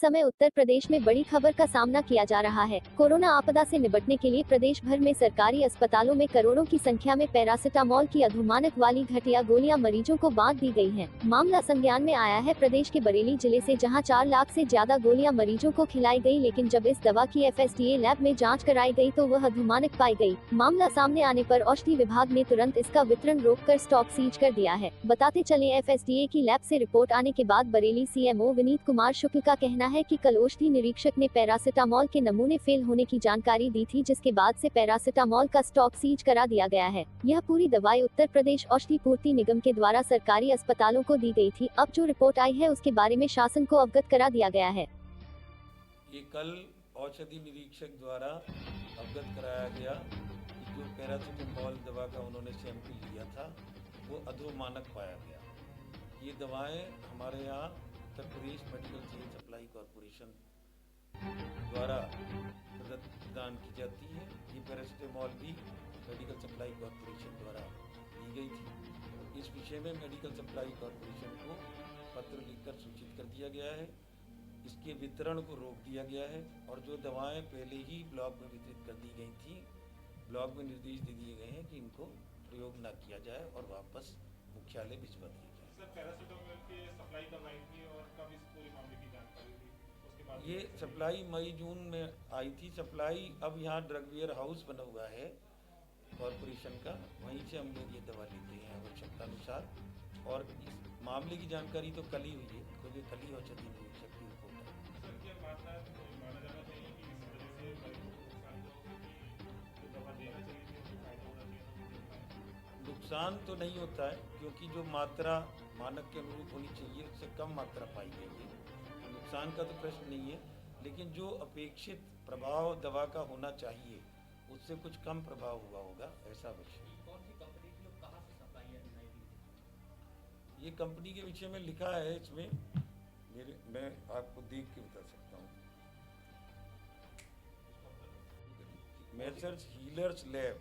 समय उत्तर प्रदेश में बड़ी खबर का सामना किया जा रहा है। कोरोना आपदा से निपटने के लिए प्रदेश भर में सरकारी अस्पतालों में करोड़ों की संख्या में पैरासिटामोल की अधोमानक वाली घटिया गोलियां मरीजों को बांट दी गई हैं। मामला संज्ञान में आया है प्रदेश के बरेली जिले से, जहां 4 लाख से ज्यादा गोलियां मरीजों को खिलाई गई, लेकिन जब इस दवा की FSDA लैब में जाँच कराई गयी तो वह अधोमानक पाई गयी। मामला सामने आने पर औषधि विभाग ने तुरंत इसका वितरण रोककर स्टॉक सीज कर दिया है। बताते चले, FSDA की लैब से रिपोर्ट आने के बाद बरेली CMO विनीत कुमार शुक्ल का कहना है कि कल औषधि निरीक्षक ने पैरासिटामोल के नमूने फेल होने की जानकारी दी थी, जिसके बाद से पैरासिटामोल का स्टॉक सीज करा दिया गया है। यह पूरी दवाई उत्तर प्रदेश औषधि पूर्ति निगम के द्वारा सरकारी अस्पतालों को दी गई थी। अब जो रिपोर्ट आई है उसके बारे में शासन को अवगत करा दिया गया है। ये कल औषधि निरीक्षक द्वारा अवगत कराया गया कि जो पैरासिटामोल दवा का उन्होंने सैंपल लिया था वो अधोमानक पाया गया। ये दवाएं हमारे यहाँ Uttar Pradesh medical chain supply corporation द्वारा प्रदान की जाती है। ये पैरासिटामोल भी मेडिकल सप्लाई कॉरपोरेशन द्वारा दी गई थी। इस विषय में मेडिकल सप्लाई कॉरपोरेशन को पत्र लिखकर सूचित कर दिया गया है। इसके वितरण को रोक दिया गया है और जो दवाएं पहले ही ब्लॉक में वितरित कर दी गई थी, ब्लॉक में निर्देश दे दिए गए हैं कि इनको प्रयोग न किया जाए और वापस मुख्यालय भिजवा दिया जाए। सर, पैरासिटामोल की सप्लाई करवाई थी और कब इस पूरे मामले की जानकारी हुई? उसके बाद ये सप्लाई मई जून में आई थी। सप्लाई अब यहाँ ड्रग वेयर हाउस बना हुआ है कॉरपोरेशन का, वहीं से हम लोग ये दवा लेते हैं आवश्यकता अनुसार। और इस मामले की जानकारी तो कल ही हुई है, क्योंकि कल ही औषधि निरीक्षक की रिपोर्ट है। सर, क्या माना जाना चाहिए कि इस वजह से मरीजों को नुकसान तो जो दवा देना चाहिए थी उसको फायदा होना चाहिए? नुकसान तो नहीं होता है, क्योंकि जो मात्रा मानक के अनुरूप होनी चाहिए उससे कम मात्रा पाई गई है, तो नुकसान का तो प्रश्न नहीं है। लेकिन जो अपेक्षित प्रभाव दवा का होना चाहिए उससे कुछ कम प्रभाव हुआ होगा, ऐसा विषय। कौन सी कंपनी की और कहाँ से सप्लाई है? ये कंपनी के विषय में लिखा है इसमें, मैं आपको देख के बता सकता हूँ। Messrs healers lab,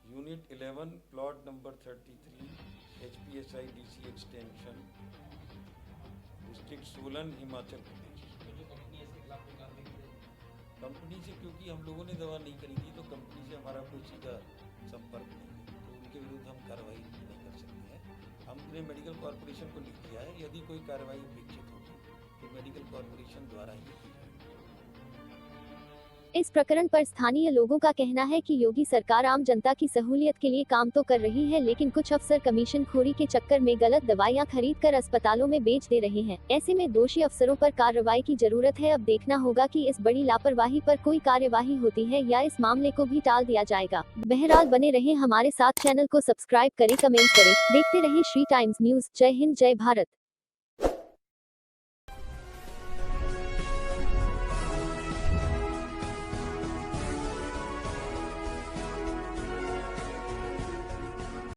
unit 11, plot number 33, HPSI DC extension, district Solan, Himachal Pradesh. जो कंपनी है इसके खिलाफ कोई कार्रवाई की जाएगी? कंपनी से, क्योंकि हम लोगों ने दवा नहीं खरीदी तो कंपनी से हमारा कोई सीधा संपर्क नहीं है, तो उनके विरुद्ध हम कार्रवाई नहीं कर सकते हैं। हमने मेडिकल कॉरपोरेशन को लिख दिया है, यदि कोई कार्रवाई अपेक्षित होगी तो मेडिकल कॉरपोरेशन द्वारा ही की जाएगी। इस प्रकरण पर स्थानीय लोगों का कहना है कि योगी सरकार आम जनता की सहूलियत के लिए काम तो कर रही है, लेकिन कुछ अफसर कमीशन खोरी के चक्कर में गलत दवाइयां खरीदकर अस्पतालों में बेच दे रहे हैं। ऐसे में दोषी अफसरों पर कार्रवाई की जरूरत है। अब देखना होगा कि इस बड़ी लापरवाही पर कोई कार्यवाही होती है या इस मामले को भी टाल दिया जाएगा। बहरहाल बने रहे हमारे साथ, चैनल को सब्सक्राइब करें, कमेंट करें, देखते रहे श्री टाइम्स न्यूज। जय हिंद, जय भारत।